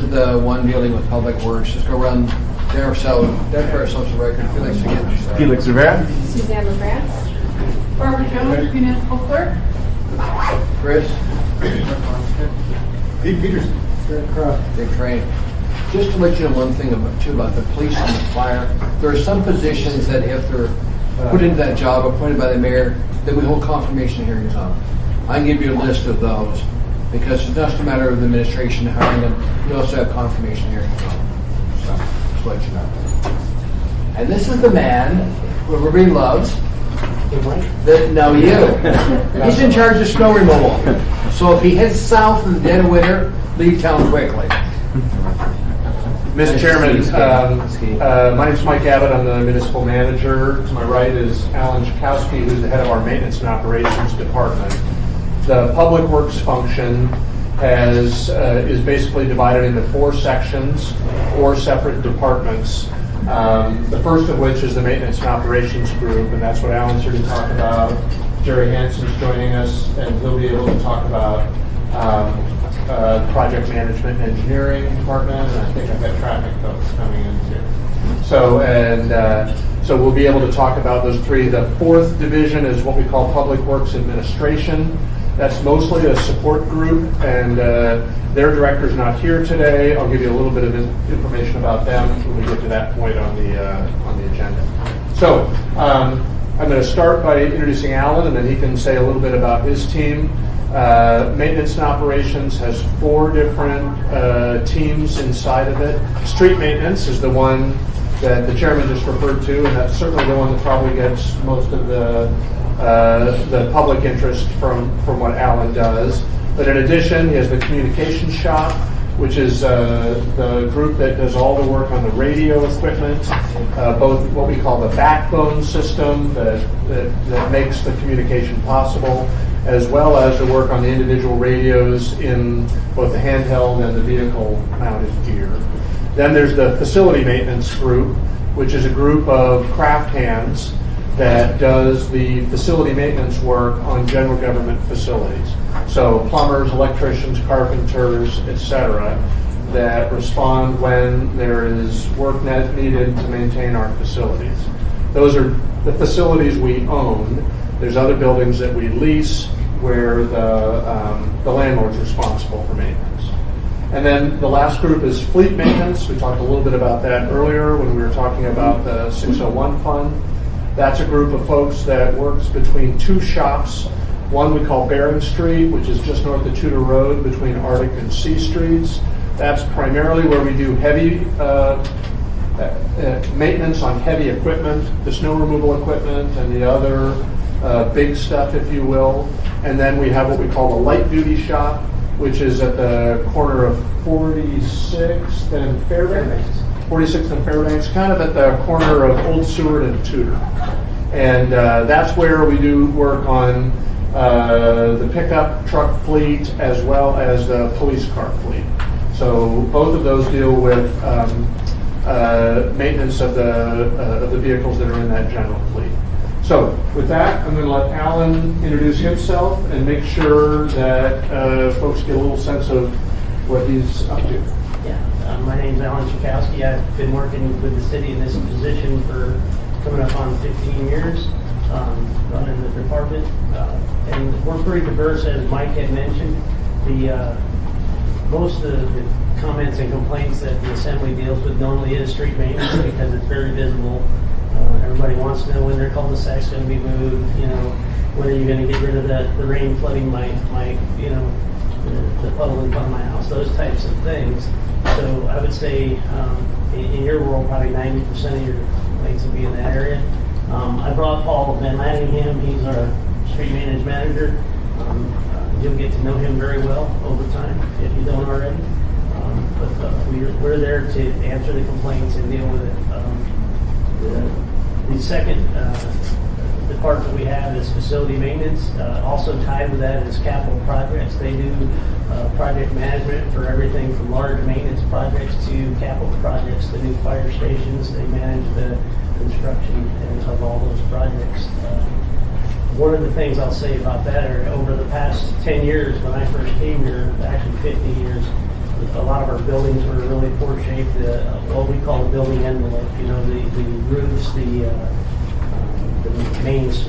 the one dealing with public works. Just go run their social record. Felix again. Felix Rivera. Suzanne LeBrance. Barbara Jones, Municipal Clerk. Chris. Pete Peterson. Big train. Just to let you know one thing about the police and the fire, there are some positions that if they're put into that job appointed by the mayor, then we hold confirmation hearings on. I can give you a list of those because it's not just a matter of the administration hiring them. You also have confirmation hearings on. So just to let you know. And this is the man who everybody loves. No, you. He's in charge of snow removal. So if he heads south in the dead of winter, leave town quickly. Mr. Chairman, my name is Mike Abbott. I'm the municipal manager. To my right is Alan Chakowski, who's the head of our maintenance and operations department. The public works function is basically divided into 4 sections, 4 separate departments. The first of which is the maintenance and operations group, and that's what Alan's here to talk about. Jerry Hansen's joining us, and he'll be able to talk about project management and engineering department, and I think I've got traffic folks coming in too. So we'll be able to talk about those 3. The 4th division is what we call Public Works Administration. That's mostly a support group, and their director's not here today. I'll give you a little bit of information about them when we get to that point on the agenda. So I'm going to start by introducing Alan, and then he can say a little bit about his team. Maintenance and operations has 4 different teams inside of it. Street maintenance is the one that the chairman just referred to, and that's certainly the one that probably gets most of the public interest from what Alan does. But in addition, he has the communications shop, which is the group that does all the work on the radio equipment, both what we call the backbone system that makes the communication possible, as well as the work on the individual radios in both the handheld and the vehicle-mounted gear. Then there's the facility maintenance group, which is a group of craft hands that does the facility maintenance work on general government facilities. So plumbers, electricians, carpenters, etc., that respond when there is work needed to maintain our facilities. Those are the facilities we own. There's other buildings that we lease where the landlord's responsible for maintenance. And then the last group is fleet maintenance. We talked a little bit about that earlier when we were talking about the 601 fund. That's a group of folks that works between 2 shops. One we call Barron Street, which is just north of Tudor Road between Arctic and C Streets. That's primarily where we do heavy maintenance on heavy equipment, the snow removal equipment and the other big stuff, if you will. And then we have what we call the light duty shop, which is at the corner of 46th and Fairbanks. 46th and Fairbanks, kind of at the corner of Old Seward and Tudor. And that's where we do work on the pickup truck fleet as well as the police car fleet. So both of those deal with maintenance of the vehicles that are in that general fleet. So with that, I'm going to let Alan introduce himself and make sure that folks get a little sense of what he's up to. Yeah, my name's Alan Chakowski. I've been working with the city in this position for coming up on 15 years, running the department. And we're pretty diverse, as Mike had mentioned. Most of the comments and complaints that the assembly deals with normally is street maintenance because it's very visible. Everybody wants to know when their cul-de-sac's going to be moved. When are you going to get rid of the rain flooding my the puddle in front of my house? Those types of things. So I would say in your world, probably 90% of your complaints will be in that area. I brought Paul Van Lanningham. He's our street maintenance manager. You'll get to know him very well over time if you don't already. But we're there to answer the complaints and deal with it. The second department we have is facility maintenance. Also tied with that is capital projects. They do project management for everything from large maintenance projects to capital projects, the new fire stations. They manage the construction of all those projects. One of the things I'll say about that are over the past 10 years, when I first came here, actually 50 years, A lot of our buildings were in really poor shape. What we call the building envelope, you know, the roofs, the mains,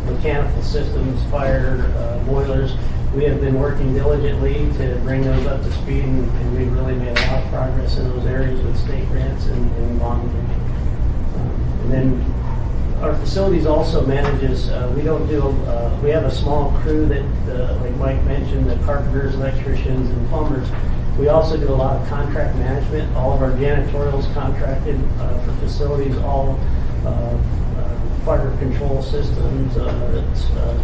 mechanical systems, fire, boilers. We have been working diligently to bring those up to speed, and we've really made a lot of progress in those areas with state grants and bonding. And then our facilities also manages, we have a small crew that, like Mike mentioned, the carpenters, electricians, and plumbers. We also do a lot of contract management. All of our janitorial is contracted for facilities, all fire control systems,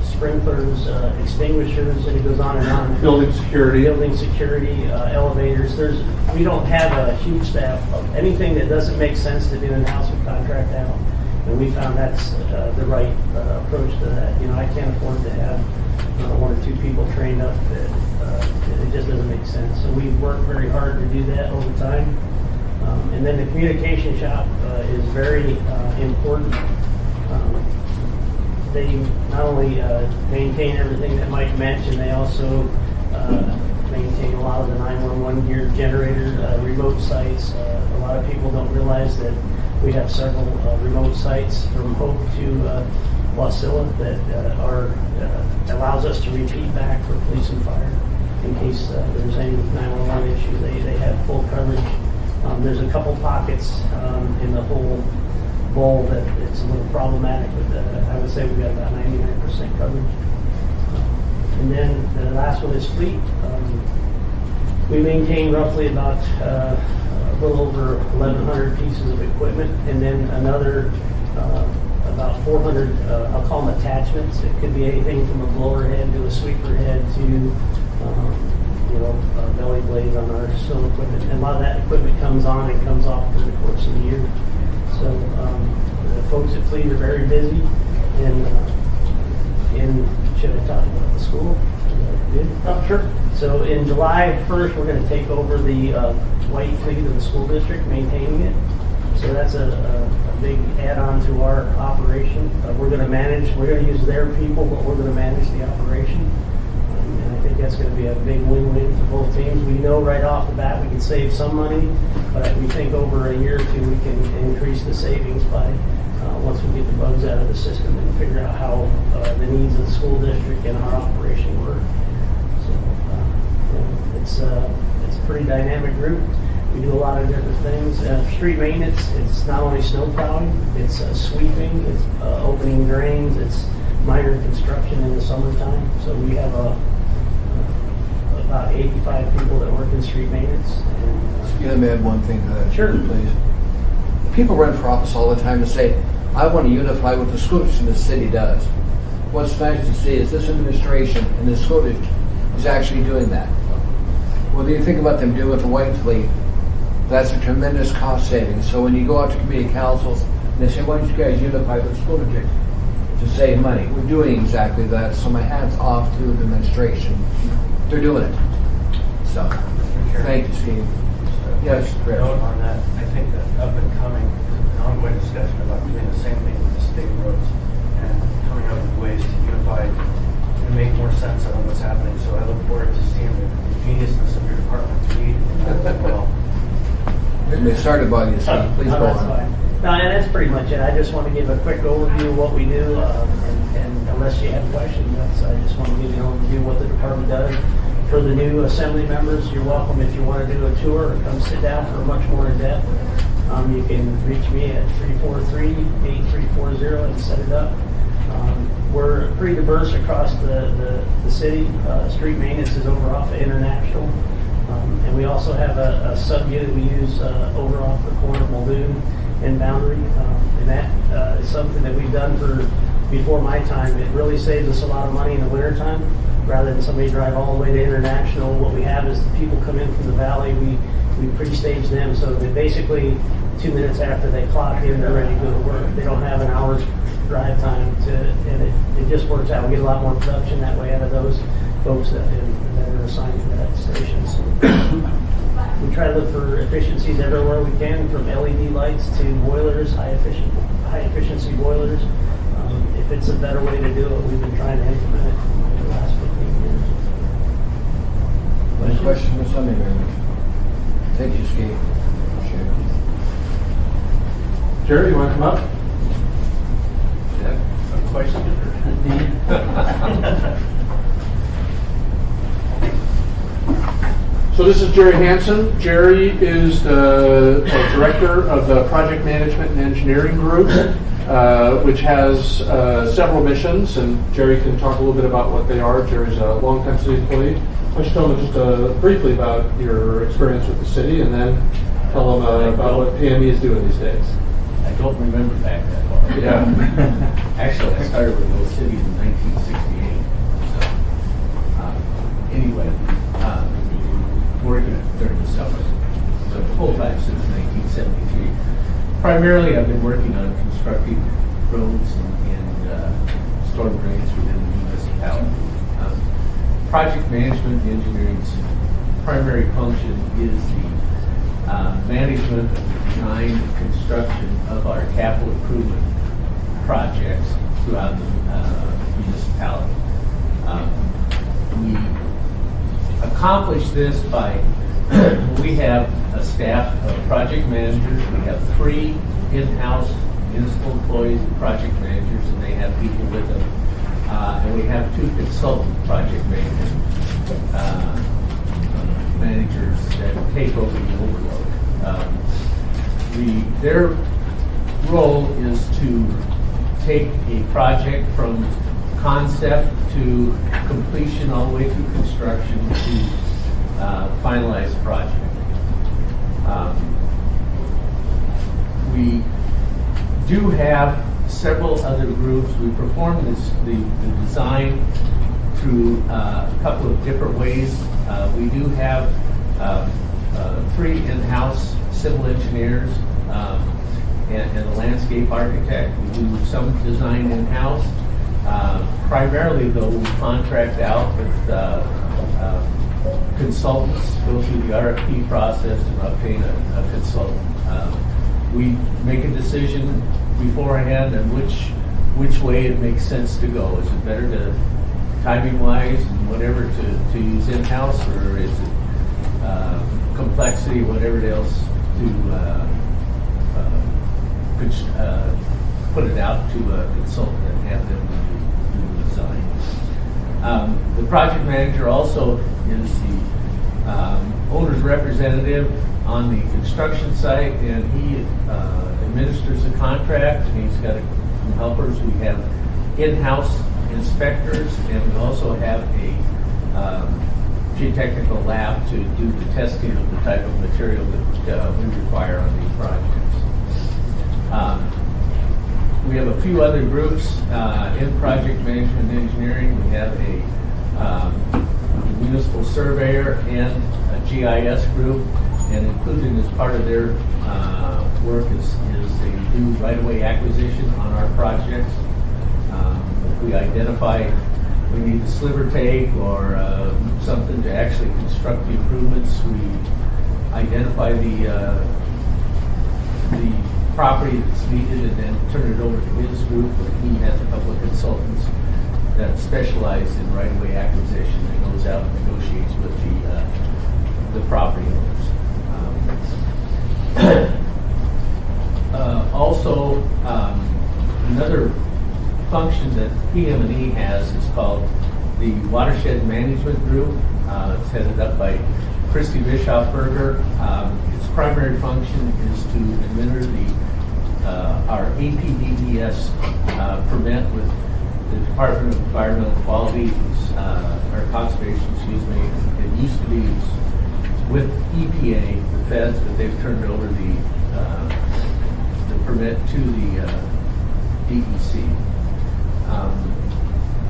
sprinklers, extinguishers, and it goes on and on. Building security. Building security, elevators. We don't have a huge staff. Anything that doesn't make sense to do in-house, we contract out. And we found that's the right approach to that. You know, I can't afford to have one or two people trained up. It just doesn't make sense. So we work very hard to do that over time. And then the communication shop is very important. They not only maintain everything that Mike mentioned, they also maintain a lot of the 911 gear, generator, remote sites. A lot of people don't realize that we have several remote sites from Hope to Wasilla that allows us to repeat back for police and fire in case there's any 911 issues. They have full coverage. There's a couple pockets in the whole bowl that it's a little problematic, but I would say we've got about 99% coverage. And then the last one is fleet. We maintain roughly about a little over 1,100 pieces of equipment, and then another about 400, I'll call them attachments. It could be anything from a blower head to a sweeper head to belly blades on our snow equipment. And a lot of that equipment comes on and comes off through the course of the year. So the folks at Fleet are very busy, and should I talk about the school? Good? Oh, sure. So in July 1st, we're going to take over the white fleet of the school district, maintaining it. So that's a big add-on to our operation. We're going to use their people, but we're going to manage the operation. And I think that's going to be a big win-win for both teams. We know right off the bat we can save some money, but we think over a year or two we can increase the savings by once we get the bugs out of the system and figure out how the needs of the school district and our operation work. So it's a pretty dynamic group. We do a lot of different things. Street maintenance, it's not only snow plowing, it's sweeping, it's opening drains, it's minor construction in the summertime. So we have about 85 people that work in street maintenance. And, Let me add one thing to that. Sure. Please. People run for office all the time and say, I want to unify what the school district and the city does. What's nice to see is this administration and the school district is actually doing that. When you think about them doing with the white fleet, that's a tremendous cost savings. So when you go out to community councils and they say, why don't you guys unify with the school district to save money? We're doing exactly that. So my hat's off to the administration. They're doing it. So, thank you, Steve. Yes, Chris. Note on that, I think that up and coming is an ongoing discussion about doing the same thing with the state roads and coming up with ways to unify and make more sense of what's happening. So I look forward to seeing the geniusness of your department lead in that as well. They started by you, Steve. Please no, go that's on. fine. No, and that's pretty much it. I just want to give a quick overview of what we do, and unless you have questions, I just want to give you an overview of what the department does. For the new assembly members, you're welcome if you want to do a tour or come sit down for much more in depth. You can reach me at 343-8340 and set it up. We're pretty diverse across the city. Street maintenance is over off of International. And we also have a sub-unit we use over off the corner of Muldoon and Boundary. And that is something that we've done before my time. It really saves us a lot of money in the wintertime. Rather than somebody drive all the way to International, what we have is the people come in from the valley, we pre-stage them so that basically 2 minutes after they clock in, they're ready to go to work. They don't have an hour's drive time and it just works out. We get a lot more production that way out of those folks that are assigned to that station. So we try to look for efficiencies everywhere we can, from LED lights to boilers, high efficiency boilers. If it's a better way to do it, we've been trying to implement it for the last 15 years. Any questions for Sunday, Mary? Thank you, Steve. Appreciate it. Jerry, you want to come up? A question? So this is Jerry Hansen. Jerry is the director of the Project Management and Engineering Group, which has several missions, and Jerry can talk a little bit about what they are. Jerry's a longtime city employee. Why don't you tell them just briefly about your experience with the city, and then tell them about what PME is doing these days. I don't remember back that far. Yeah. Actually, I started with those cities in 1968. So, anyway, working during the summer. So full time since 1973. Primarily, I've been working on constructing roads and storm drains within the municipality. Project management and engineering's primary function is the management of the design and construction of our capital improvement projects throughout the municipality. We accomplish this by, we have a staff of project managers. We have 3 in-house municipal employees and project managers, and they have people with them. And we have 2 consultant project managers that take over the overload. Their role is to take a project from concept to completion all the way through construction to finalize the project. We do have several other groups. We perform the design through a couple of different ways. We do have 3 in-house civil engineers and a landscape architect. We do some design in-house. Primarily, though, we contract out with consultants, go through the RFP process to obtain a consultant. We make a decision beforehand on which way it makes sense to go. Is it better to, timing-wise and whatever, to use in-house, or is it complexity, whatever else, to put it out to a consultant and have them do the design. The project manager also is the owner's representative on the construction site, and he administers the contract, and he's got some helpers. We have in-house inspectors, and we also have a geotechnical lab to do the testing of the type of material that we require on these projects. We have a few other groups in project management and engineering. We have a municipal surveyor and a GIS group, and included as part of their work is they do right-of-way acquisition on our projects. If we identify we need a sliver take or something to actually construct the improvements, we identify the property that's needed and then turn it over to his group. He has a couple of consultants that specialize in right-of-way acquisition and goes out and negotiates with the property owners. Also, another function that PM&E has is called the Watershed Management Group. It's headed up by Christy Bischofberger. Its primary function is to administer our APDDS permit with the Department of Environmental Quality, or Conservation, excuse me. It used to be with EPA, the feds, but they've turned over the permit to the DEC.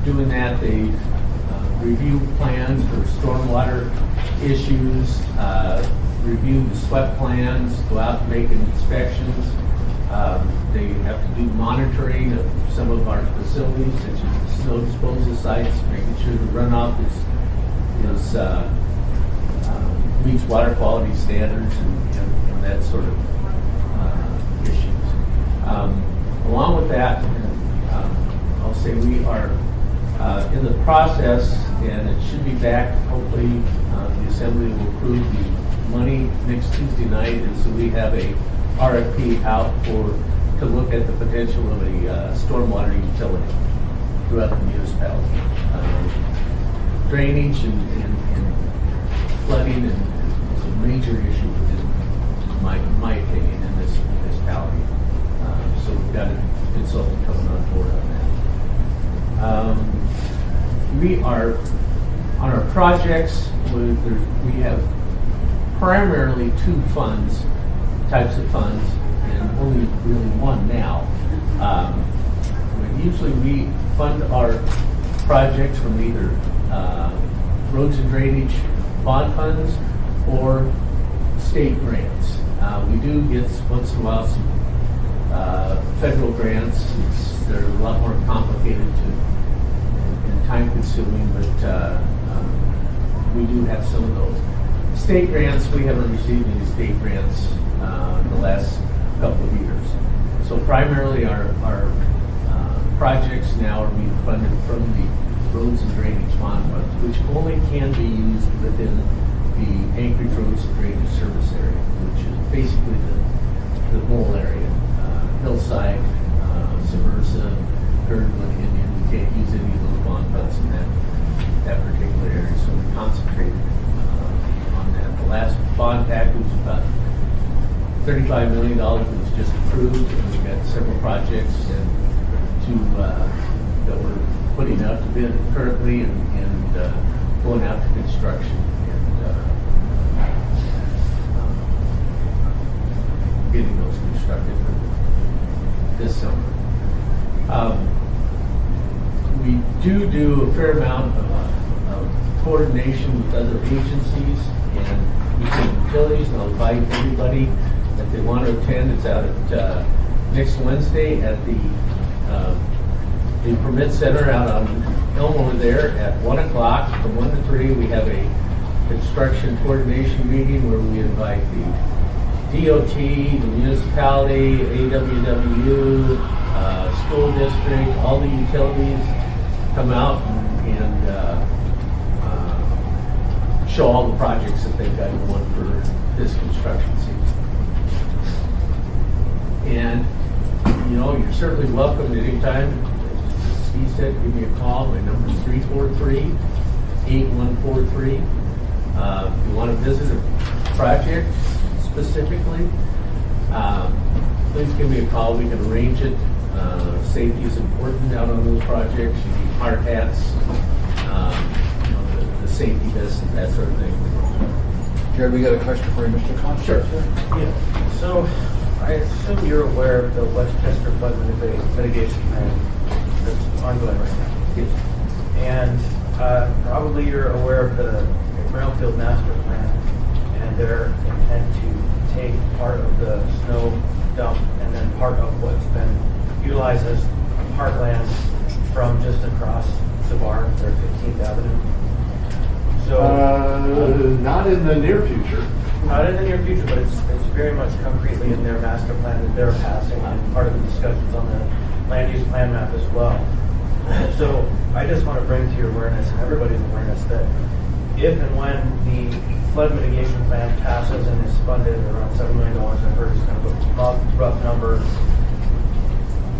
Doing that, they review plans for stormwater issues, review the SWEP plans, go out and make inspections. They have to do monitoring of some of our facilities, such as the snow disposal sites, making sure the runoff meets water quality standards and that sort of issues. Along with that, I'll say we are in the process, and it should be back hopefully the Assembly will approve the money next Tuesday night, and so we have a RFP out to look at the potential of a stormwater utility throughout the municipality. Drainage and flooding is a major issue within my opinion in this municipality. So we've got a consultant coming on board on that. We are on our projects. We have primarily two types of funds, and only really one now. Usually we fund our projects from either roads and drainage bond funds or state grants. We do get once in a while some federal grants. They're a lot more complicated and time consuming, but we do have some of those. State grants, we haven't received any state grants in the last couple of years. So primarily our projects now are being funded from the roads and drainage bond funds, which only can be used within the Anchorage Roads and Drainage Service area, which is basically the whole area. Hillside, Submersa, Girdwood, Indian, we can't use any of those bond funds in that particular area, so we concentrate on that. The last bond package was about $35 million that was just approved, and we've got several projects that we're putting out to bid currently and going out to construction and getting those constructed this summer. We do a fair amount of coordination with other agencies and utilities, and I'll invite everybody that they want to attend. It's out at next Wednesday at the Permit Center out on Elmore there at 1 o'clock. From 1 to 3, we have a construction coordination meeting where we invite the DOT, the municipality, AWW, school district, all the utilities come out and show all the projects that they've got going for this construction season. And, you're certainly welcome at any time. As Steve said, give me a call. My number is 343-8143. If you want to visit a project specifically, please give me a call. We can arrange it. Safety is important out on those projects. You need hard hats, the safety vests, and that sort of thing. Jared, we got a question for you, Mr. Constance. Sure. Yeah, so I assume you're aware of the Westchester flood mitigation plan that's ongoing right now. Yes. And probably you're aware of the Brownfield master plan and their intent to take part of the snow dump and then part of what's been utilized as parkland from just across the bar, their 15th Avenue. So not in the near future. not in the near future, but it's very much concretely in their master plan that they're passing and part of the discussions on the land use plan map as well. So I just want to bring to your awareness and everybody's awareness that if and when the flood mitigation plan passes and is funded around $7 million, I've heard it's kind of a rough number.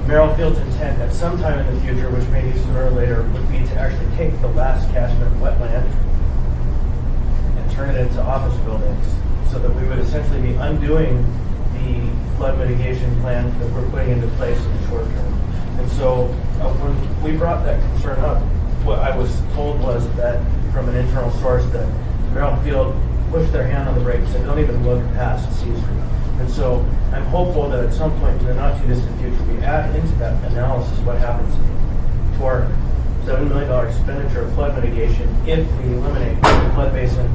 Merrillfield's intent at some time in the future, which may be sooner or later, would be to actually take the last catchment wetland and turn it into office buildings, so that we would essentially be undoing the flood mitigation plan that we're putting into place in the short term. And so when we brought that concern up, what I was told was that from an internal source that Merrillfield pushed their hand on the brakes and don't even look past C Street. And so I'm hopeful that at some point in the not too distant future, we add into that analysis what happens to our $7 million expenditure of flood mitigation if we eliminate the flood basin,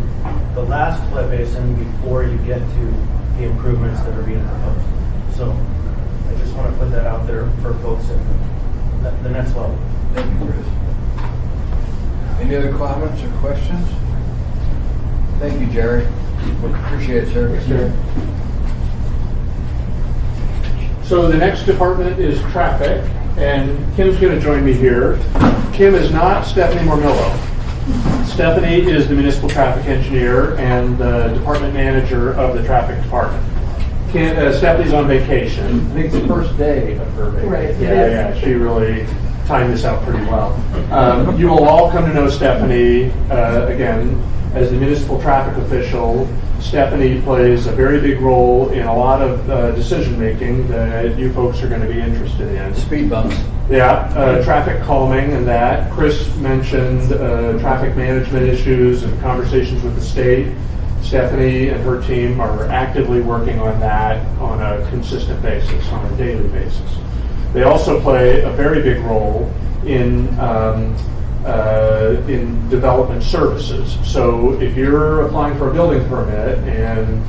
the last flood basin, before you get to the improvements that are being proposed. So I just want to put that out there for folks at the next level. Thank you, Chris. Any other comments or questions? Thank you, Jerry. Appreciate it, sir. Yes, sir. So the next department is traffic, and Kim's going to join me here. Kim is not Stephanie Mormillo. Stephanie is the municipal traffic engineer and the department manager of the traffic department. Stephanie's on vacation. I think it's the first day of her vacation. Right, it Yeah, is. she really timed this out pretty well. You will all come to know Stephanie, again, as the municipal traffic official. Stephanie plays a very big role in a lot of decision-making that you folks are going to be interested in. Speed bumps. Yeah, traffic calming and that. Chris mentioned traffic management issues and conversations with the state. Stephanie and her team are actively working on that on a consistent basis, on a daily basis. They also play a very big role in development services. So if you're applying for a building permit and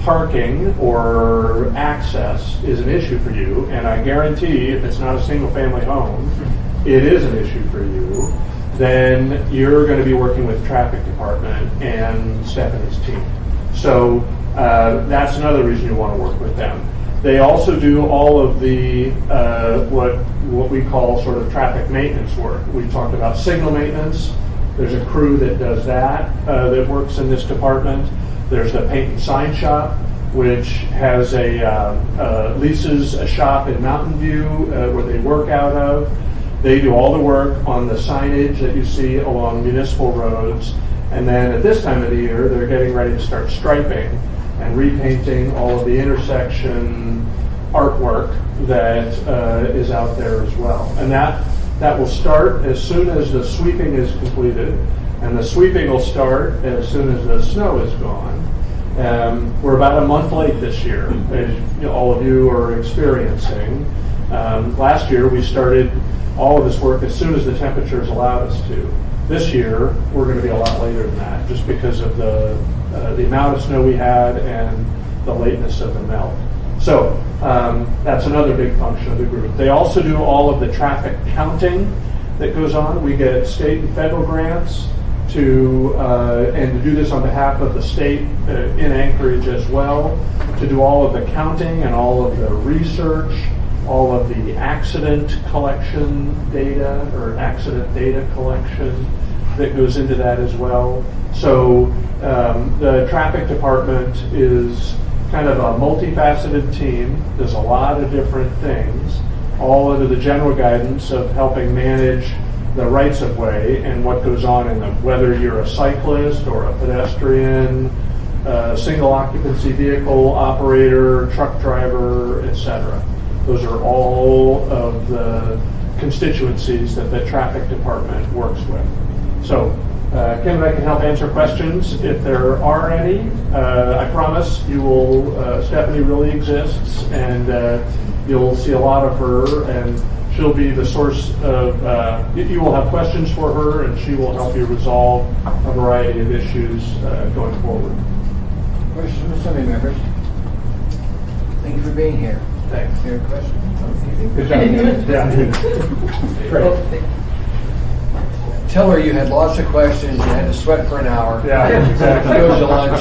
parking or access is an issue for you, and I guarantee if it's not a single family home, it is an issue for you, then you're going to be working with the traffic department and Stephanie's team. So that's another reason you want to work with them. They also do all of the what we call sort of traffic maintenance work. We talked about signal maintenance. There's a crew that does that works in this department. There's the paint and sign shop, which has leases a shop in Mountain View where they work out of. They do all the work on the signage that you see along municipal roads. And then at this time of the year, they're getting ready to start striping and repainting all of the intersection artwork that is out there as well. And that will start as soon as the sweeping is completed. And the sweeping will start as soon as the snow is gone. We're about a month late this year, as all of you are experiencing. Last year, we started all of this work as soon as the temperatures allowed us to. This year, we're going to be a lot later than that, just because of the amount of snow we had and the lateness of the melt. So that's another big function of the group. They also do all of the traffic counting that goes on. We get state and federal grants to do this on behalf of the state in Anchorage as well, to do all of the counting and all of the research, all of the accident collection data or accident data collection that goes into that as well. So the traffic department is kind of a multifaceted team, does a lot of different things, all under the general guidance of helping manage the rights of way and what goes on in them, whether you're a cyclist or a pedestrian, single occupancy vehicle operator, truck driver, etc. Those are all of the constituencies that the traffic department works with. So Kim and I can help answer questions if there are any. I promise you will, Stephanie really exists, and you'll see a lot of her, and she'll be the source of, you will have questions for her, and she will help you resolve a variety of issues going forward. Questions from assembly members? Thank you for being here. Thanks. Your question? Good job. Yeah. Great. Tell her you had lots of questions, you had to sweat for an hour. Yeah, exactly. She owes you lunch.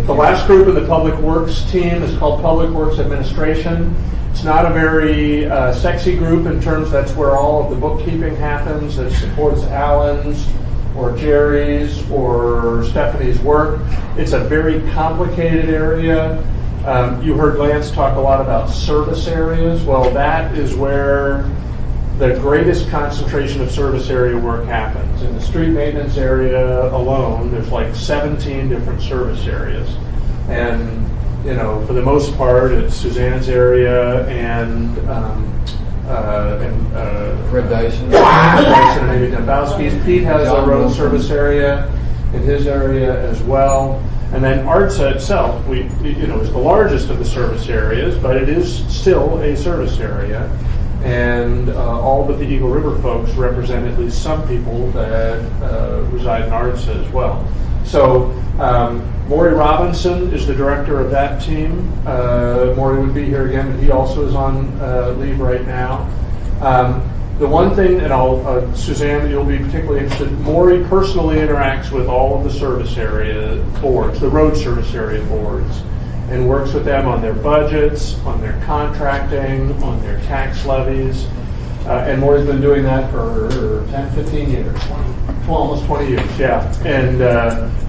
The last group in the Public Works team is called Public Works Administration. It's not a very sexy group in terms that's where all of the bookkeeping happens that supports Alan's or Jerry's or Stephanie's work. It's a very complicated area. You heard Lance talk a lot about service areas. Well, that is where the greatest concentration of service area work happens. In the street maintenance area alone, there's like 17 different service areas. And, you know, for the most part, it's Suzanne's area and Fred Dyson. and maybe Dembowski's. Pete has a road service area in his area as well. And then ARTSA itself, is the largest of the service areas, but it is still a service area. And all but the Eagle River folks represent at least some people that reside in ARTSA as well. So Maury Robinson is the director of that team. Maury would be here again, but he also is on leave right now. The one thing, and Suzanne, you'll be particularly interested, Maury personally interacts with all of the service area boards, the road service area boards, and works with them on their budgets, on their contracting, on their tax levies. And Maury's been doing that for 10, 15 years, almost 20 years, yeah. And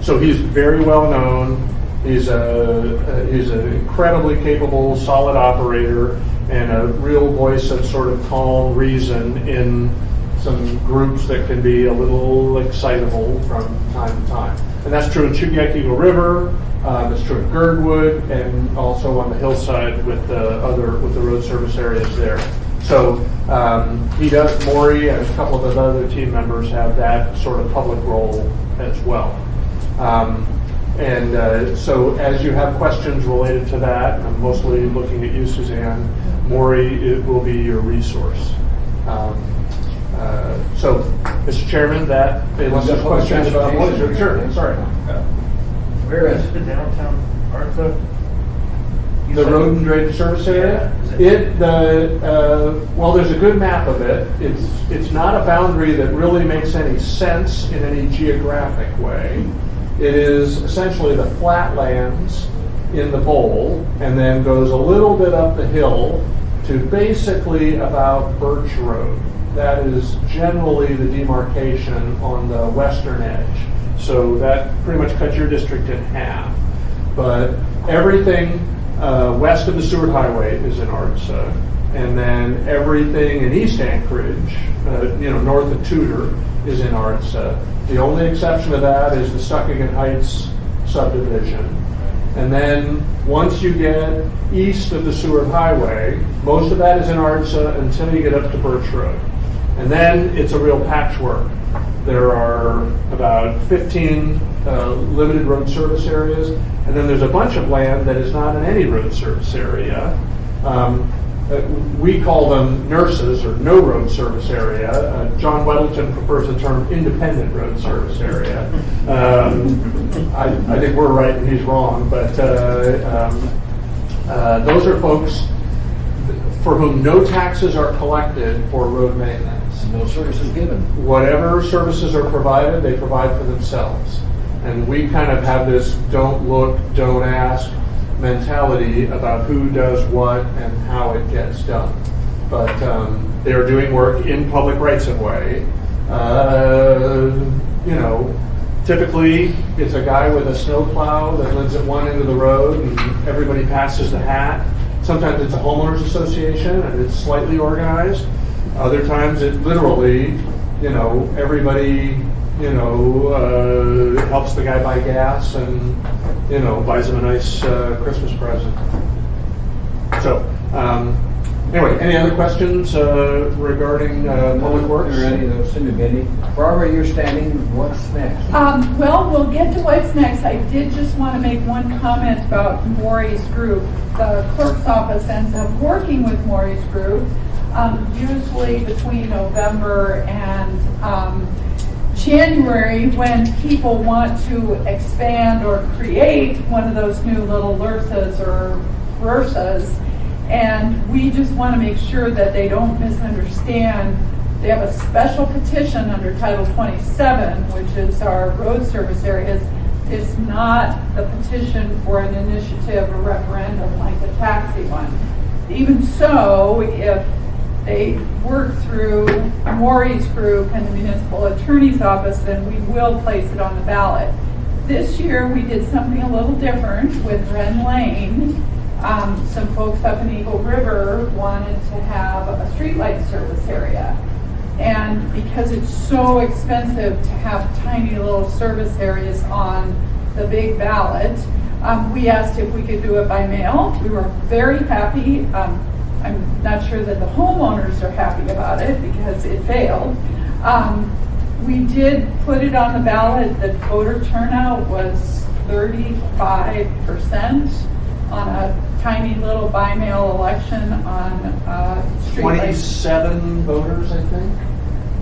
so he's very well known. He's an incredibly capable, solid operator and a real voice of sort of calm reason in some groups that can be a little excitable from time to time. And that's true in Chugiak-Eagle River, that's true in Girdwood, and also on the hillside with the road service areas there. So Maury and a couple of the other team members have that sort of public role as well. So as you have questions related to that, I'm mostly looking at you, Suzanne, Maury will be your resource. So, Mr. Chairman, unless there's questions about sure, sorry. Where is the downtown Artha? The road and drainage service area? Well, there's a good map of it. It's not a boundary that really makes any sense in any geographic way. It is essentially the flatlands in the bowl and then goes a little bit up the hill to basically about Birch Road. That is generally the demarcation on the western edge. So that pretty much cuts your district in half. But everything west of the Seward Highway is in Artsa, and then everything in East Anchorage, north of Tudor, is in Artsa. The only exception to that is the Stuckagon Heights subdivision. And then once you get east of the Seward Highway, most of that is in Artsa until you get up to Birch Road. And then it's a real patchwork. There are about 15 limited road service areas, and then there's a bunch of land that is not in any road service area. We call them nurses or no road service area. John Weddleton prefers the term independent road service area. I think we're right and he's wrong, but those are folks for whom no taxes are collected for road maintenance. No services given. Whatever services are provided, they provide for themselves. And we kind of have this don't look, don't ask mentality about who does what and how it gets done. But they're doing work in public rights of way. Typically it's a guy with a snowplow that lives at one end of the road and everybody passes the hat. Sometimes it's a homeowners association and it's slightly organized. Other times it literally, everybody, helps the guy buy gas and, buys him a nice Christmas present. So, anyway, any other questions regarding Public Works? Barbara, you're standing. What's next? Well, we'll get to what's next. I did just want to make one comment about Maury's group. The clerk's office ends up working with Maury's group, usually between November and January, when people want to expand or create one of those new little LURSAs or VERSAs, and we just want to make sure that they don't misunderstand. They have a special petition under Title 27, which is our road service areas. It's not the petition for an initiative or referendum like the taxi one. Even so, if they work through Maury's group and the municipal attorney's office, then we will place it on the ballot. This year we did something a little different with Wren Lane. Some folks up in Eagle River wanted to have a streetlight service area. And because it's so expensive to have tiny little service areas on the big ballot, we asked if we could do it by mail. We were very happy. I'm not sure that the homeowners are happy about it because it failed. We did put it on the ballot. The voter turnout was 35% on a tiny little by-mail election on street. 27 voters, I think.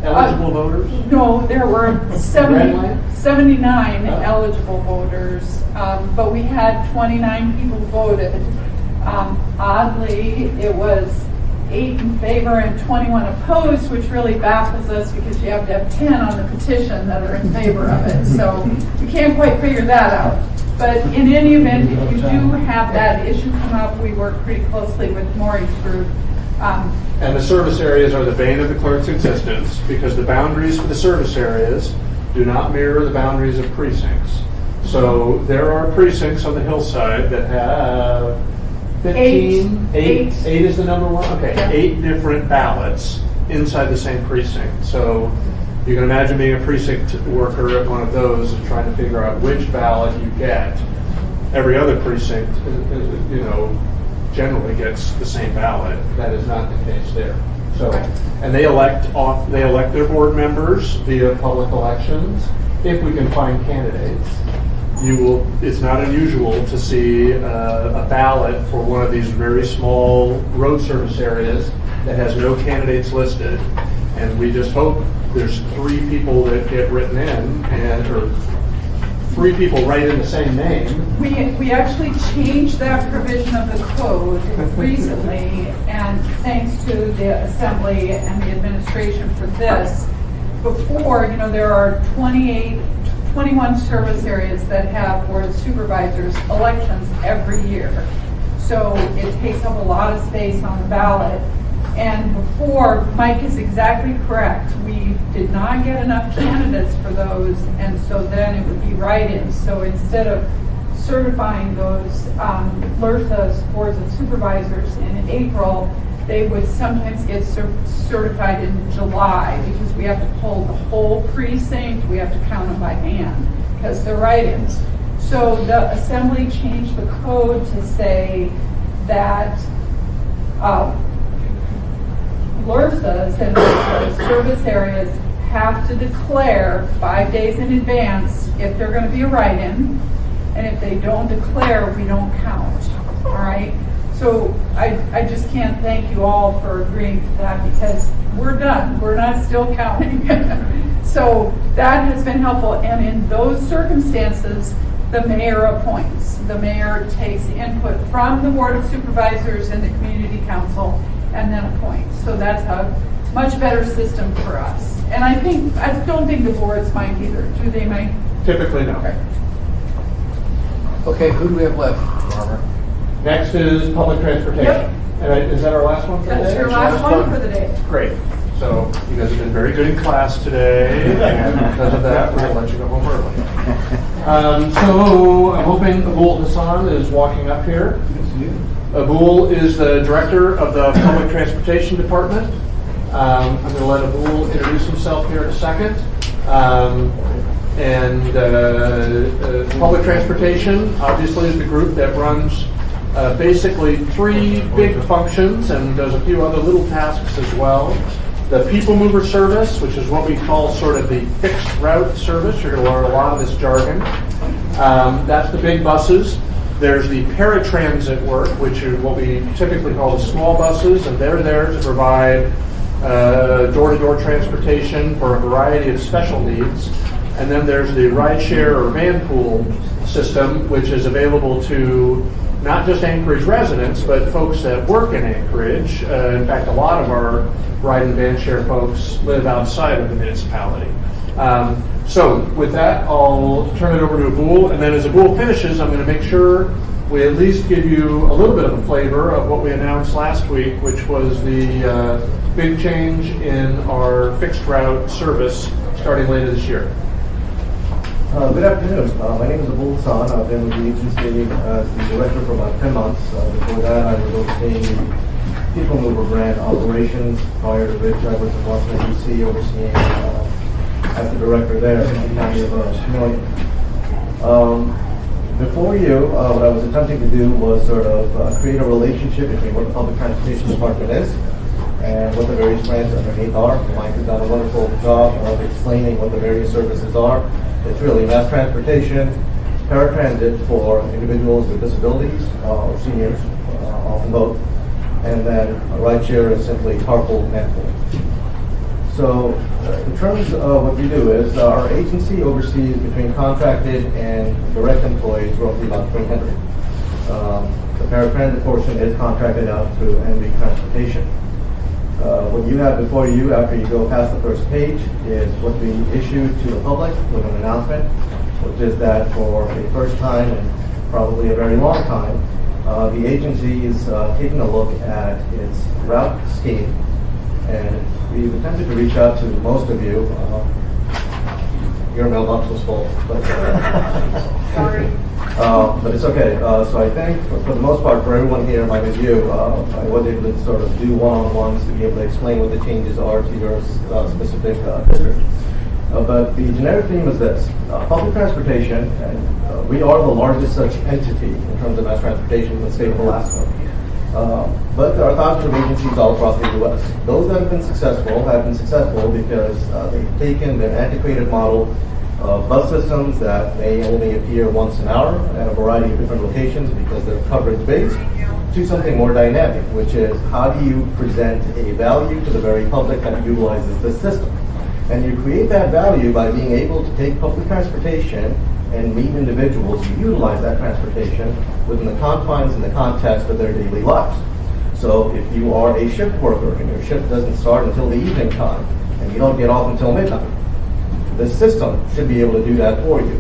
Eligible voters? No, there were 79 eligible voters, but we had 29 people voted. Oddly, it was 8 in favor and 21 opposed, which really baffles us because you have to have 10 on the petition that are in favor of it. So we can't quite figure that out. But in any event, if you do have that issue come up, we work pretty closely with Maury's group And the service areas are the bane of the clerk's existence because the boundaries for the service areas do not mirror the boundaries of precincts. So there are precincts on the hillside that have 15, Eight. eight is the number one? Okay, Yeah. 8 different ballots inside the same precinct. So you can imagine being a precinct worker at one of those and trying to figure out which ballot you get. Every other precinct, generally gets the same ballot. That is not the case there. So, Right. and they elect their board members via public elections. If we can find candidates, it's not unusual to see a ballot for one of these very small road service areas that has no candidates listed. And we just hope there's 3 people that get written in or 3 people write in the same name. We actually changed that provision of the code recently, and thanks to the assembly and the administration for this. Before, there are 21 service areas that have board of supervisors elections every year. So it takes up a lot of space on the ballot. And before, Mike is exactly correct. We did not get enough candidates for those, and so then it would be write-ins. So instead of certifying those LRSA's boards of supervisors in April, they would sometimes get certified in July because we have to pull the whole precinct. We have to count them by hand because they're write-ins. So the assembly changed the code to say that LRSA's and the service areas have to declare 5 days in advance if they're going to be a write-in, and if they don't declare, we don't count. All right? So I just can't thank you all for agreeing to that because we're done. We're not still counting. So that has been helpful, and in those circumstances, the mayor appoints. The mayor takes input from the board of supervisors and the community council and then appoints. So that's a much better system for us. And I don't think the boards mind either. Do they mind? Typically, no. Okay, who do we have left, Barbara? Next is public transportation. Yep. And is that our last one for the day? That's your last one for the day. Great. So you guys have been very good in class today, and because of that, we'll let you go home early. So I'm hoping Abul Hassan is walking up here. Abul is the director of the Public Transportation Department. I'm going to let Abul introduce himself here in a second. Public transportation, obviously, is the group that runs basically 3 big functions and does a few other little tasks as well. The people mover service, which is what we call sort of the fixed route service. You're going to learn a lot of this jargon. That's the big buses. There's the paratransit work, which is what we typically call the small buses, and they're there to provide door-to-door transportation for a variety of special needs. And then there's the rideshare or van pool system, which is available to not just Anchorage residents, but folks that work in Anchorage. In fact, a lot of our ride and van share folks live outside of the municipality. So with that, I'll turn it over to Abul, and then as Abul finishes, I'm going to make sure we at least give you a little bit of a flavor of what we announced last week, which was the big change in our fixed route service starting later this year. Good afternoon. My name is Abul Hassan. I've been with the agency as the director for about 10 months. Before that, I was overseeing the People Mover brand operations. Prior to which, I was in Washington, D.C., overseeing as the director there in the county of Million. Before you, what I was attempting to do was sort of create a relationship between what the Public Transportation Department is and what the various brands underneath are. Mike has done a wonderful job of explaining what the various services are. It's really mass transportation, paratransit for individuals with disabilities or seniors, often both, and then a rideshare is simply carpool and pool. So in terms of what we do is our agency oversees between contracted and direct employees roughly about 300. The paratransit portion is contracted out through NV Transportation. What you have before you after you go past the first page is what we issued to the public with an announcement, which is that for the first time in probably a very long time, The agency is taking a look at its route scheme, and we've attempted to reach out to most of you. Your mailbox was full, but Sorry. but it's okay. So I think for the most part, for everyone here, my review, I was able to sort of do one-on-ones to be able to explain what the changes are to your specific district. But the generic theme is this: public transportation, and we are the largest such entity in terms of mass transportation in the state of Alaska. But there are thousands of agencies all across the U.S. Those that have been successful because they've taken their antiquated model of bus systems that may only appear once an hour at a variety of different locations because they're coverage-based, to something more dynamic, which is how do you present a value to the very public that utilizes this system? And you create that value by being able to take public transportation and meet individuals who utilize that transportation within the confines and the context of their daily lives. So if you are a shift worker and your shift doesn't start until the evening time and you don't get off until midnight, the system should be able to do that for you.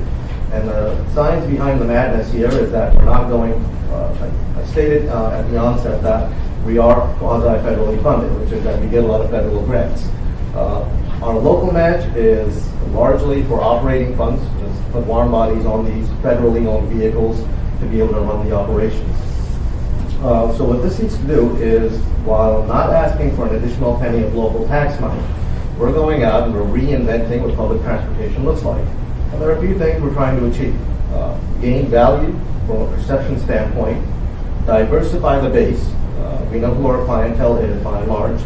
And the science behind the madness here is that we're not going, I stated at the onset that we are quasi-federally funded, which is that we get a lot of federal grants. Our local match is largely for operating funds, just put warm bodies on these federally owned vehicles to be able to run the operations. So what this seeks to do is, while not asking for an additional penny of local tax money, we're going out and we're reinventing what public transportation looks like. And there are a few things we're trying to achieve. Gain value from a perception standpoint, diversify the base. We know who our clientele is by and large,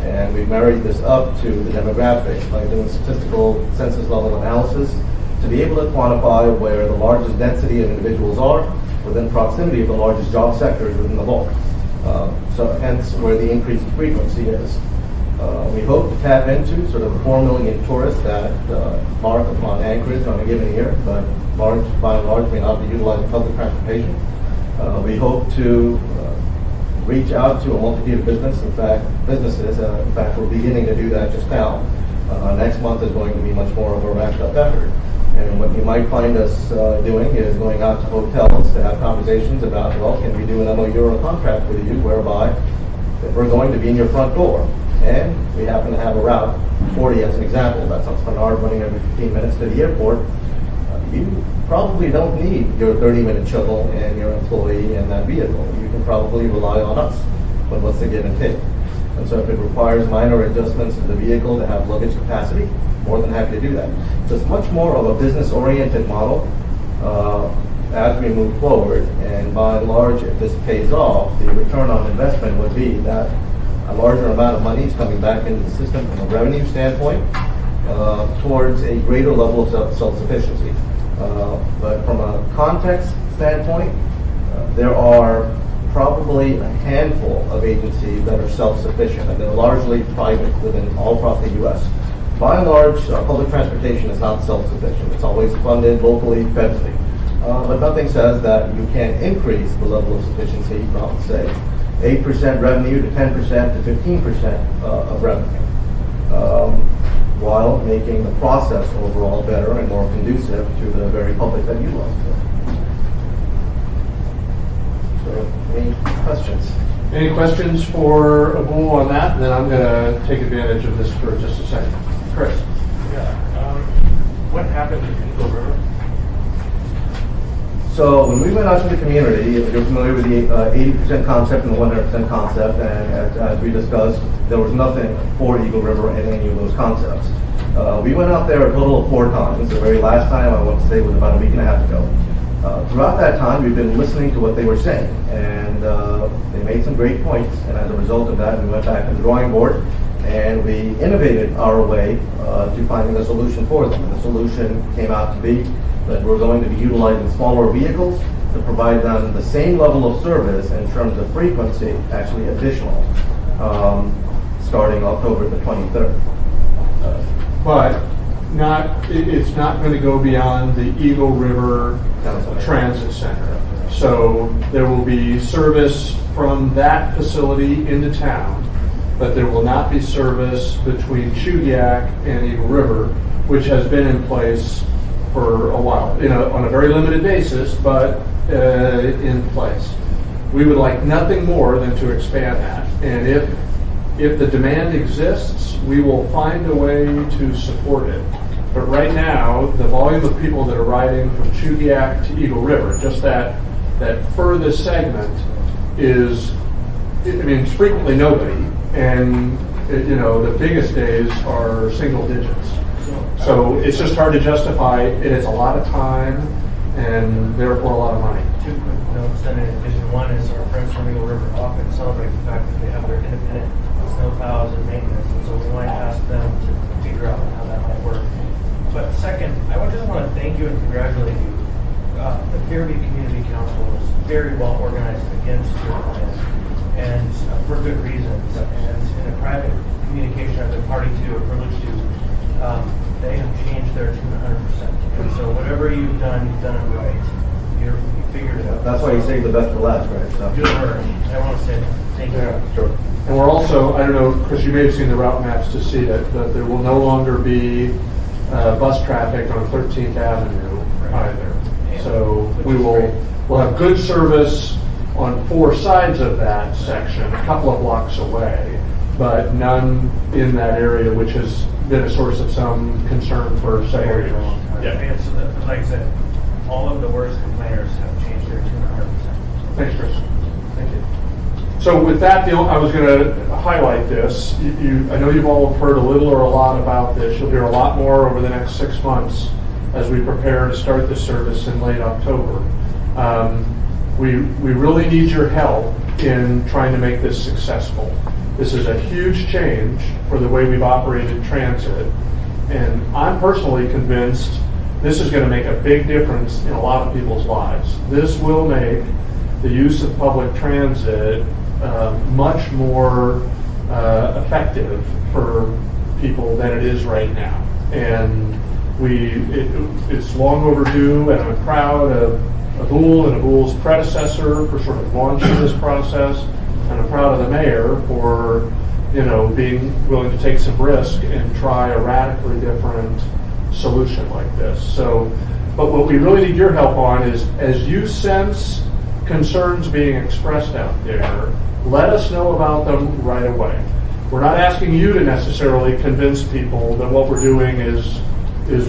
and we've married this up to the demographics by doing statistical census level analysis to be able to quantify where the largest density of individuals are within proximity of the largest job sectors within the bulk. So hence where the increased frequency is. We hope to tap into sort of the 4 million tourists that mark upon Anchorage on a given year, but by and large may not be utilizing public transportation. We hope to reach out to a multitude of businesses. In fact, we're beginning to do that just now. Next month is going to be much more of a ramped up effort. And what you might find us doing is going out to hotels to have conversations about, well, can we do an MOU or a contract with you whereby if we're going to be in your front door and we happen to have a route, 40 as an example, that's on Spenard running every 15 minutes to the airport, you probably don't need your 30-minute shuttle and your employee and that vehicle. You can probably rely on us, but what's the give and take? And so if it requires minor adjustments to the vehicle to have luggage capacity, more than happy to do that. So it's much more of a business-oriented model as we move forward. And by and large, if this pays off, the return on investment would be that a larger amount of money is coming back into the system from a revenue standpoint towards a greater level of self-sufficiency. But from a context standpoint, there are probably a handful of agencies that are self-sufficient, and they're largely private within all across the U.S. By and large, public transportation is not self-sufficient. It's always funded locally, federally. But nothing says that you can't increase the level of sufficiency from, say, 8% revenue to 10% to 15% of revenue, while making the process overall better and more conducive to the very public that utilize it. So, any questions? Any questions for Abul on that? And then I'm going to take advantage of this for just a second. Chris. Yeah. What happened to Eagle River? So when we went out to the community, you're familiar with the 80% concept and the 100% concept, and as we discussed, there was nothing for Eagle River in any of those concepts. We went out there a total of 4 times. The very last time, I want to say, was about a week and a half ago. Throughout that time, we've been listening to what they were saying, and they made some great points, and as a result of that, we went back to the drawing board, and we innovated our way to finding a solution for them. And the solution came out to be that we're going to be utilizing smaller vehicles to provide them the same level of service in terms of frequency, actually additional, starting October the 23rd. But it's not going to go beyond the Eagle River Transit Center. So there will be service from that facility into town, but there will not be service between Chudiak and Eagle River, which has been in place for a while, on a very limited basis, but in place. we would like nothing more than to expand that. And if the demand exists, we will find a way to support it. But right now, the volume of people that are riding from Chugiak to Eagle River, just that furthest segment is, it's frequently nobody. And, the biggest days are single digits. So it's just hard to justify, and it's a lot of time, and therefore a lot of money. Two quick notes then in addition. One is our friends from Eagle River often celebrate the fact that they have their independent snow plows and maintenance, and so we might ask them to figure out how that might work. But second, I just want to thank you and congratulate you. The Fairview Community Council is very well organized against your plan, and for good reasons. And in a private communication I've been party to or privileged to, they have changed their tune 100%. And so whatever you've done it right. You figured it out. That's why you save the best for last, right? So. Good work. I want to say that. Thank you. Yeah, sure. And we're also, I don't know, Chris, you may have seen the route maps to see that there will no longer be bus traffic on 13th Avenue either. So we'll have good service on 4 sides of that section, a couple of blocks away, but none in that area, which has been a source of some concern for several years. Yeah. So like I said, all of the worst complainers have changed their tune 100%. Thanks, Chris. Thank you. So with that, I was going to highlight this. I know you've all heard a little or a lot about this. You'll hear a lot more over the next 6 months as we prepare to start this service in late October. We really need your help in trying to make this successful. This is a huge change for the way we've operated transit, and I'm personally convinced this is going to make a big difference in a lot of people's lives. This will make the use of public transit much more effective for people than it is right now. And it's long overdue, and I'm proud of Abul and Abul's predecessor for sort of launching this process, and I'm proud of the mayor for being willing to take some risk and try a radically different solution like this. So, but what we really need your help on is, as you sense concerns being expressed out there, let us know about them right away. We're not asking you to necessarily convince people that what we're doing is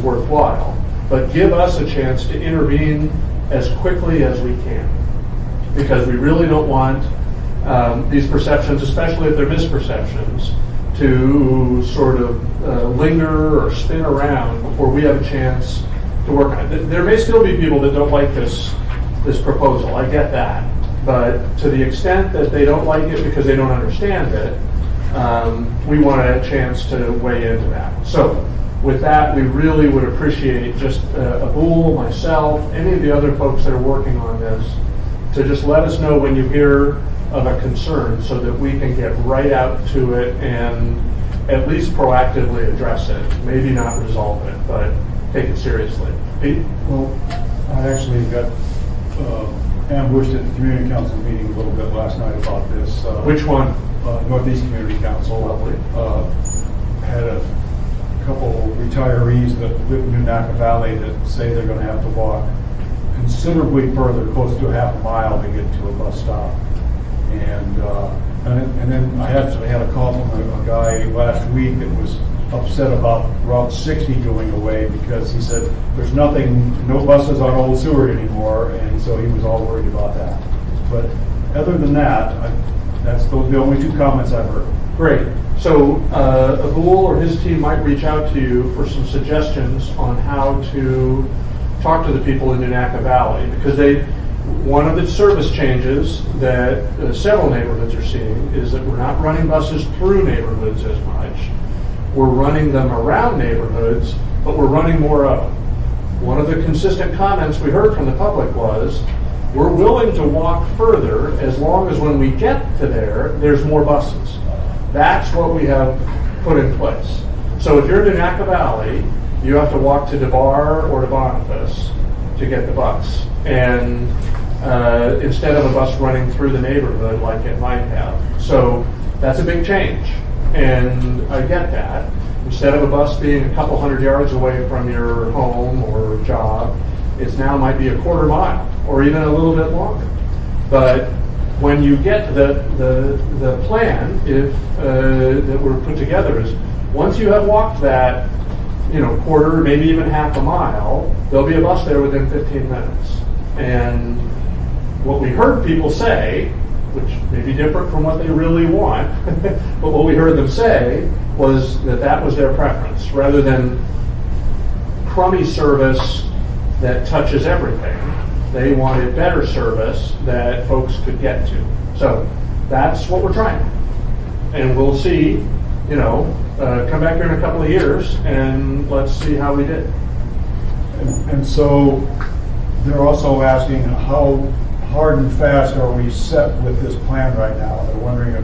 worthwhile, but give us a chance to intervene as quickly as we can, because we really don't want these perceptions, especially if they're misperceptions, to sort of linger or spin around before we have a chance to work on it. There may still be people that don't like this proposal. I get that. But to the extent that they don't like it because they don't understand it, we want a chance to weigh into that. So with that, we really would appreciate just Abul, myself, any of the other folks that are working on this, to just let us know when you hear of a concern so that we can get right out to it and at least proactively address it. Maybe not resolve it, but take it seriously. Pete? Well, I actually got ambushed at the community council meeting a little bit last night about this. Which one? Northeast Community Council. Lovely. Had a couple retirees that live in New Napa Valley that say they're going to have to walk considerably further, close to a half a mile, to get to a bus stop. And then I actually had a call from a guy last week that was upset about Route 60 going away because he said there's no buses on Old Seward anymore, and so he was all worried about that. But other than that, that's the only 2 comments I've heard. Great. So Abul or his team might reach out to you for some suggestions on how to talk to the people in New Napa Valley, because one of the service changes that several neighborhoods are seeing is that we're not running buses through neighborhoods as much. We're running them around neighborhoods, but we're running more of them. One of the consistent comments we heard from the public was, we're willing to walk further as long as when we get to there's more buses. That's what we have put in place. So if you're in Napa Valley, you have to walk to DeBar or to Boniface to get the bus. And instead of a bus running through the neighborhood like it might have. So that's a big change. And I get that. Instead of a bus being a couple hundred yards away from your home or job, it now might be a quarter mile or even a little bit longer. But when you get the plan, if, that we're put together is, once you have walked that, quarter, maybe even half a mile, there'll be a bus there within 15 minutes. And what we heard people say, which may be different from what they really want, but what we heard them say was that was their preference, rather than crummy service that touches everything. They wanted better service that folks could get to. So that's what we're trying. And we'll see, come back here in a couple of years and let's see how we did. And so they're also asking how hard and fast are we set with this plan right now? They're wondering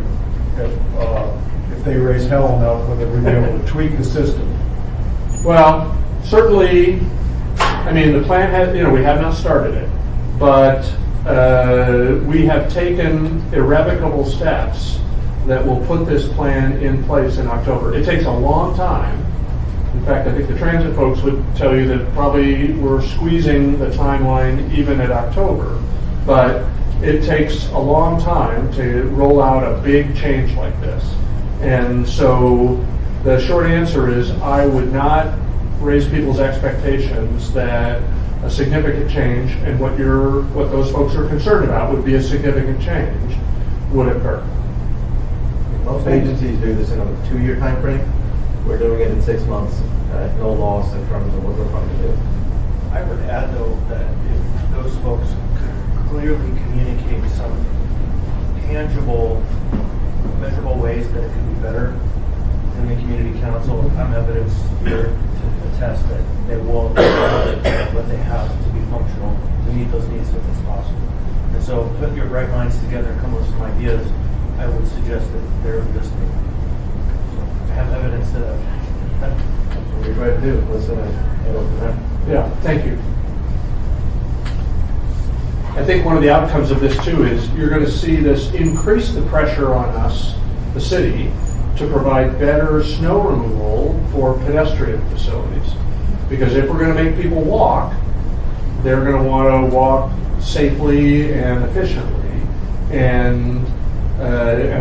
if they raise hell enough, whether we'll be able to tweak the system. Well, certainly, the plan has, we have not started it, but we have taken irrevocable steps that will put this plan in place in October. It takes a long time. In fact, I think the transit folks would tell you that probably we're squeezing the timeline even at October, but it takes a long time to roll out a big change like this. And so the short answer is I would not raise people's expectations that a significant change, and what those folks are concerned about would be a significant change, would occur. Most agencies do this in a 2-year time frame. We're doing it in 6 months at no loss in terms of what we're trying to do. I would add, though, that if those folks could clearly communicate some tangible, measurable ways that it could be better in the community council, I'm evidence here to attest that they will what they have to be functional to meet those needs if it's possible. And so put your right minds together and come with some ideas. I would suggest that they're listening. So I have evidence to that. That's what we try to do. Listen and go from there. Yeah, thank you. I think one of the outcomes of this too is you're going to see this increase the pressure on us, the city, to provide better snow removal for pedestrian facilities. Because if we're going to make people walk, they're going to want to walk safely and efficiently. And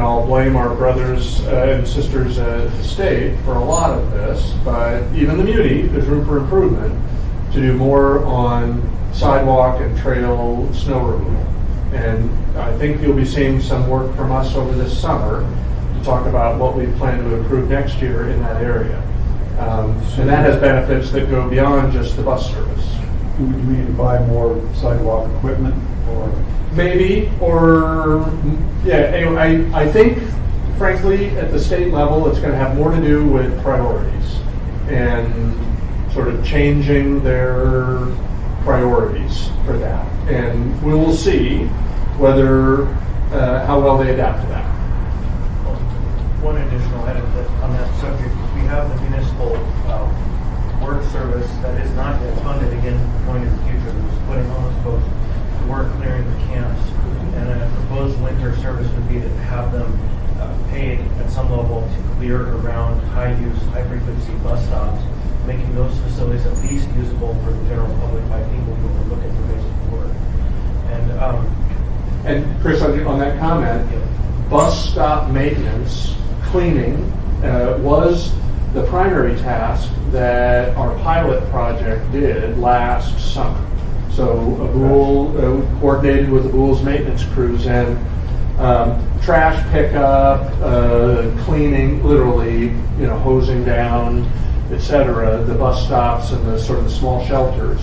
I'll blame our brothers and sisters at the state for a lot of this, but even the Muni, there's room for improvement to do more on sidewalk and trail snow removal. And I think you'll be seeing some work from us over this summer to talk about what we plan to improve next year in that area. And that has benefits that go beyond just the bus service. Do we need to buy more sidewalk equipment or? Maybe, or, anyway, I think, frankly, at the state level, it's going to have more to do with priorities and sort of changing their priorities for that. And we will see whether, how well they adapt to that. One additional item on that subject, we have the municipal work service that is not yet funded again going into the future. We're putting all those folks to work clearing the camps, and a proposed winter service would be to have them paid at some level to clear around high-use, high-frequency bus stops, making those facilities at least usable for the general public by people who are looking for basic work. And Chris, on that comment, bus stop maintenance, cleaning, was the primary task that our pilot project did last summer. So Abul coordinated with Abul's maintenance crews, and trash pickup, cleaning, literally, hosing down, etc., the bus stops and the sort of the small shelters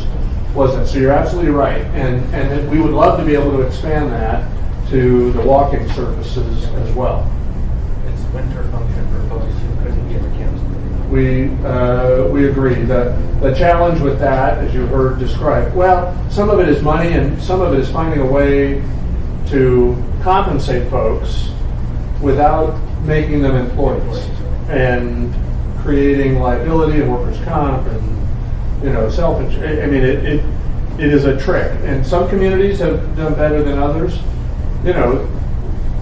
was it. So you're absolutely right, and we would love to be able to expand that to the walking surfaces as well. It's winter function for folks who couldn't get camps. We agree. The challenge with that, as you heard described, well, some of it is money and some of it is finding a way to compensate folks without making them employees and creating liability and workers' comp and self-insurance. I mean, it is a trick, and some communities have done better than others.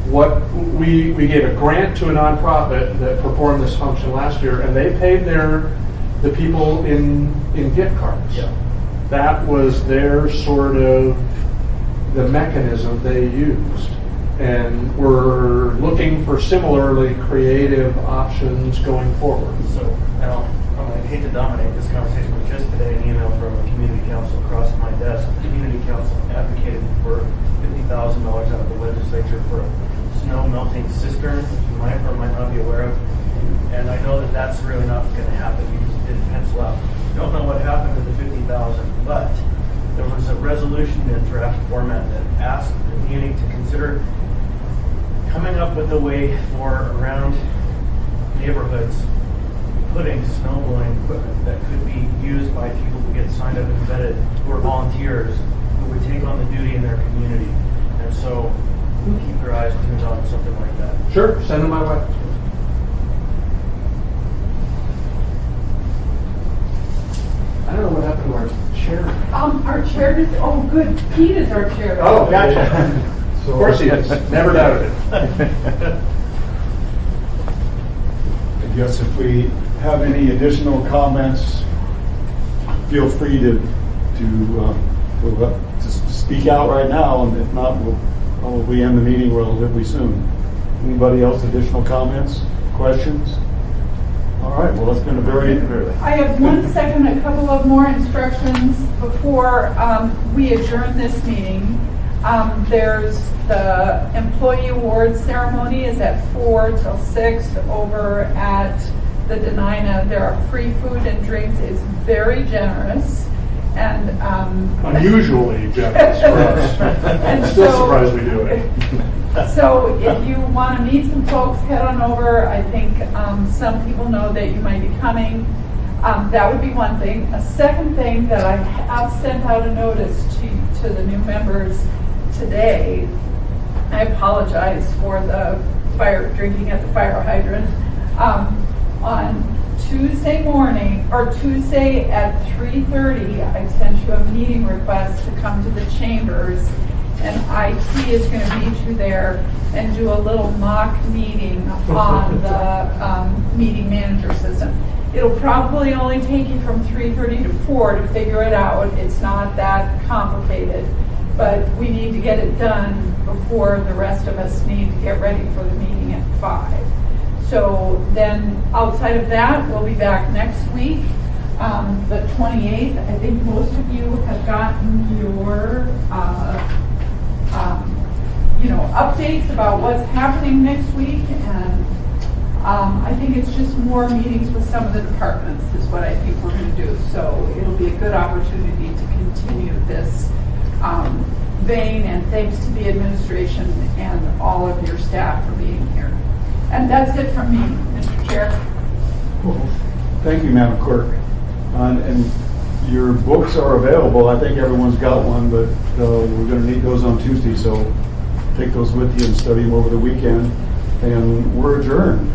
What we gave a grant to a nonprofit that performed this function last year, and they paid the people in gift cards. Yeah. That was their sort of the mechanism they used. And we're looking for similarly creative options going forward. So, I hate to dominate this conversation, but just today, an email from a community council across my desk. The community council advocated for $50,000 out of the legislature for a snow melting cistern, which you might or might not be aware of. And I know that that's really not going to happen because it didn't pencil out. Don't know what happened to the $50,000, but there was a resolution in draft format that asked the community to consider coming up with a way for around neighborhoods putting snowblowing equipment that could be used by people who get signed up and vetted, who are volunteers, who would take on the duty in their community. And so keep your eyes tuned on something like that. Sure, send them my way. I don't know what happened to our chair. Our chair is, oh, good, Pete is our chair. Oh, gotcha. Of course he is. Never doubted it. I guess if we have any additional comments, feel free to speak out right now, and if not, we'll probably end the meeting relatively soon. Anybody else additional comments, questions? All right, well, that's been a very... I have 1 second, a couple of more instructions before we adjourn this meeting. There's the employee awards ceremony is at 4 till 6 over at the Denina. There are free food and drinks. It's very generous and Unusually generous for us. And Still so- surprised we do it. So if you want to meet some folks, head on over. I think some people know that you might be coming. That would be one thing. A second thing that I have sent out a notice to the new members today. I apologize for the drinking at the fire hydrant. On Tuesday morning, or Tuesday at 3:30, I sent you a meeting request to come to the chambers, and IT is going to meet you there and do a little mock meeting on the meeting manager system. It'll probably only take you from 3:30 to 4 to figure it out. It's not that complicated, but we need to get it done before the rest of us need to get ready for the meeting at 5. So then outside of that, we'll be back next week, the 28th. I think most of you have gotten your updates about what's happening next week, and I think it's just more meetings with some of the departments is what I think we're going to do. So it'll be a good opportunity to continue this vein, and thanks to the administration and all of your staff for being here. And that's it from me, Mr. Chair. Thank you, Madam Clerk. And your books are available. I think everyone's got one, but we're going to need those on Tuesday, so take those with you and study them over the weekend. And we're adjourned.